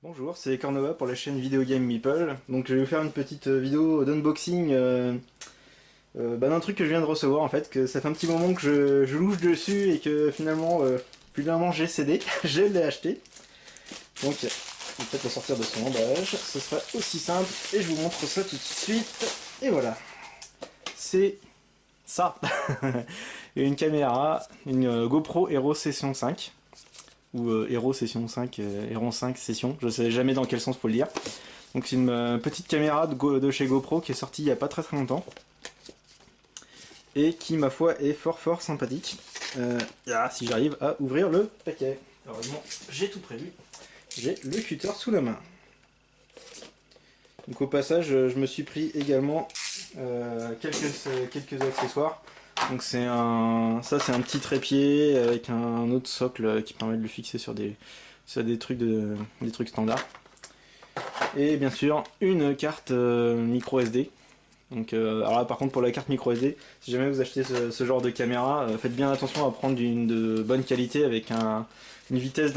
Bonjour, c'est Cornova pour la chaîne Video Game Meeple. Donc je vais vous faire une petite vidéo d'unboxing d'un truc que je viens de recevoir en fait, que ça fait un petit moment que je louche dessus et que finalement j'ai cédé, je l'ai acheté. Donc je vais peut-être le sortir de son emballage, ce sera aussi simple et je vous montre ça tout de suite. Et voilà, c'est ça. Une caméra, une GoPro Hero Session 5. Ou Hero Session 5, Hero 5 Session, je sais jamais dans quel sens faut le dire. Donc c'est une petite caméra de chez GoPro qui est sortie il y a pas très longtemps. Et qui ma foi est fort sympathique. Si j'arrive à ouvrir le paquet. Heureusement j'ai tout prévu. J'ai le cutter sous la main. Donc au passage je me suis pris également quelques accessoires. Donc ça c'est un petit trépied avec un autre socle qui permet de le fixer sur des trucs standards. Et bien sûr une carte micro SD. Donc alors là par contre pour la carte micro SD, si jamais vous achetez ce genre de caméra, faites bien attention à prendre de bonne qualité avec une vitesse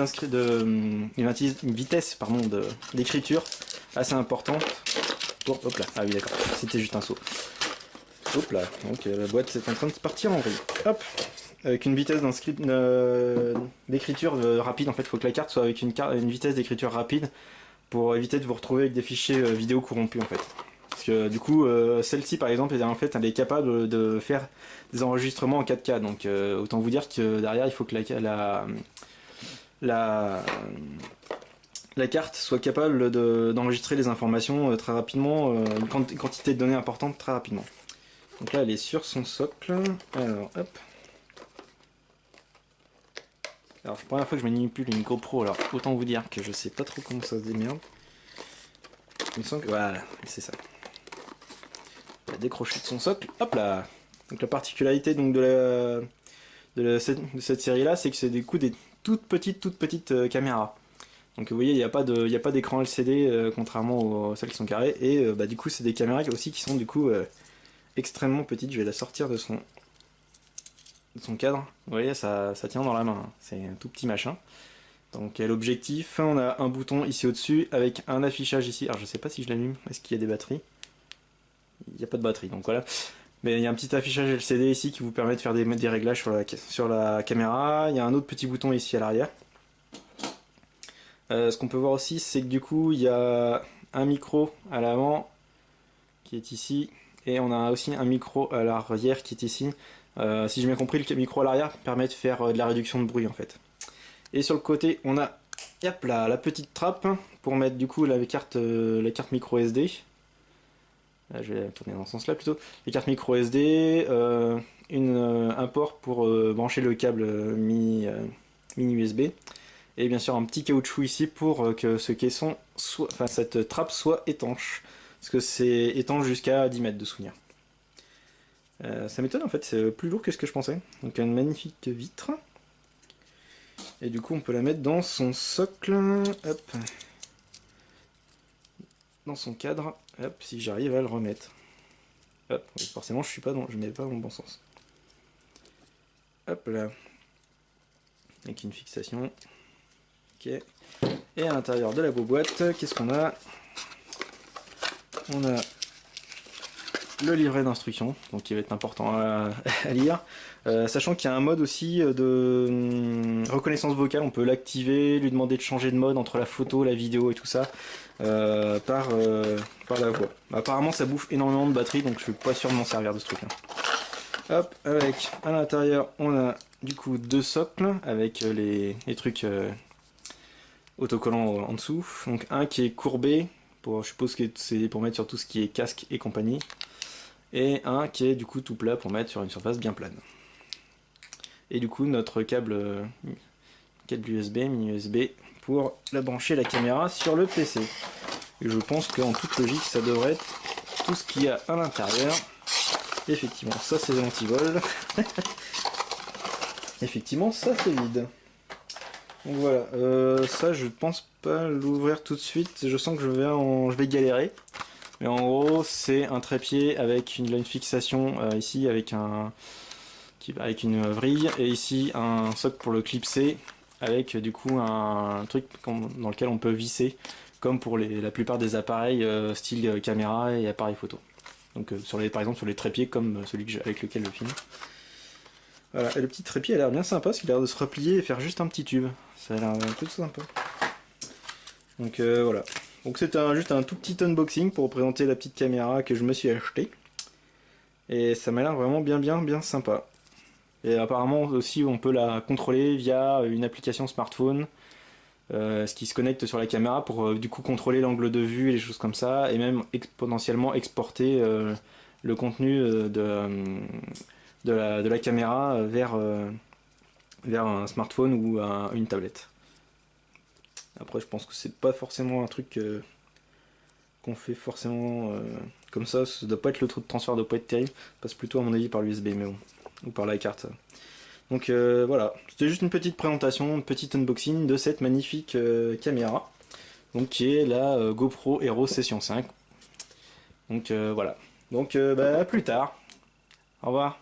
d'écriture assez importante. Oh, hop là, ah oui d'accord, c'était juste un saut. Hop là, donc la boîte est en train de partir en vrille. Hop, avec une vitesse d'écriture rapide. En fait, il faut que la carte soit avec une vitesse d'écriture rapide pour éviter de vous retrouver avec des fichiers vidéo corrompus en fait. Parce que du coup, celle-ci par exemple, elle est capable de faire des enregistrements en 4K. Donc autant vous dire que derrière, il faut que la carte soit capable d'enregistrer les informations très rapidement, une quantité de données importante très rapidement. Donc là elle est sur son socle. Alors hop. Alors c'est la première fois que je manipule une GoPro, alors autant vous dire que je sais pas trop comment ça se démerde. Il me semble que voilà, c'est ça. Elle a décroché de son socle. Hop là. Donc la particularité donc de cette série là, c'est que c'est des toutes petites caméras. Donc vous voyez, il n'y a pas d'écran LCD contrairement aux celles qui sont carrées. Et du coup c'est des caméras aussi qui sont du coup extrêmement petite. Je vais la sortir de son cadre. Vous voyez, ça tient dans la main. C'est un tout petit machin. Donc il y a l'objectif. On a un bouton ici au-dessus avec un affichage ici. Alors je sais pas si je l'allume. Est-ce qu'il y a des batteries? Il n'y a pas de batterie, donc voilà. Mais il y a un petit affichage LCD ici qui vous permet de faire des réglages sur la caméra. Il y a un autre petit bouton ici à l'arrière. Ce qu'on peut voir aussi, c'est que du coup, il y a un micro à l'avant qui est ici. Et on a aussi un micro à l'arrière qui est ici. Si j'ai bien compris, le micro à l'arrière permet de faire de la réduction de bruit en fait. Et sur le côté, on a hop là, la petite trappe pour mettre du coup la carte micro SD. Là, je vais la tourner dans ce sens là plutôt. Les cartes micro SD, un port pour brancher le câble mini USB. Et bien sûr un petit caoutchouc ici pour que cette trappe soit étanche. Parce que c'est étanche jusqu'à 10 mètres de souvenir. Ça m'étonne en fait, c'est plus lourd que ce que je pensais. Donc une magnifique vitre. Et du coup on peut la mettre dans son socle. Hop. Dans son cadre. Hop, si j'arrive à le remettre. Hop, forcément je n'ai pas dans le bon sens. Hop là. Avec une fixation. Ok. Et à l'intérieur de la boîte, qu'est-ce qu'on a? On a le livret d'instructions, donc qui va être important à lire, sachant qu'il y a un mode aussi de reconnaissance vocale. On peut l'activer, lui demander de changer de mode entre la photo, la vidéo et tout ça par la voix. Apparemment ça bouffe énormément de batterie, donc je suis pas sûr de m'en servir de ce truc là. Hop, avec à l'intérieur on a du coup deux socles avec les trucs autocollants en dessous. Donc un qui est courbé, je suppose que c'est pour mettre sur tout ce qui est casque et compagnie. Et un qui est du coup tout plat pour mettre sur une surface bien plane. Et du coup notre câble USB, mini USB, pour la brancher la caméra sur le PC. Et je pense qu'en toute logique ça devrait être tout ce qu'il y a à l'intérieur. Effectivement ça c'est l'antivol. Effectivement ça c'est vide. Donc voilà, ça je pense pas l'ouvrir tout de suite, je sens que je vais galérer. Mais en gros, c'est un trépied avec une fixation ici avec une vrille et ici un socle pour le clipser avec du coup un truc dans lequel on peut visser, comme pour la plupart des appareils style caméra et appareil photo. Donc par exemple sur les trépieds comme celui avec lequel je filme. Voilà, et le petit trépied a l'air bien sympa parce qu'il a l'air de se replier et faire juste un petit tube. Ça a l'air plutôt sympa. Donc voilà. Donc c'est juste un tout petit unboxing pour présenter la petite caméra que je me suis achetée. Et ça m'a l'air vraiment bien sympa. Et apparemment aussi on peut la contrôler via une application smartphone, ce qui se connecte sur la caméra pour du coup contrôler l'angle de vue et les choses comme ça, et même potentiellement exporter le contenu de la caméra vers un smartphone ou une tablette. Après je pense que c'est pas forcément un truc qu'on fait forcément comme ça doit pas être le taux de transfert doit pas être terrible, ça passe plutôt à mon avis par l'USB, mais bon, ou par la carte. Donc voilà, c'était juste une petite présentation, un petit unboxing de cette magnifique caméra, donc qui est la GoPro Hero Session 5. Donc voilà. Donc bah, à plus tard. Au revoir.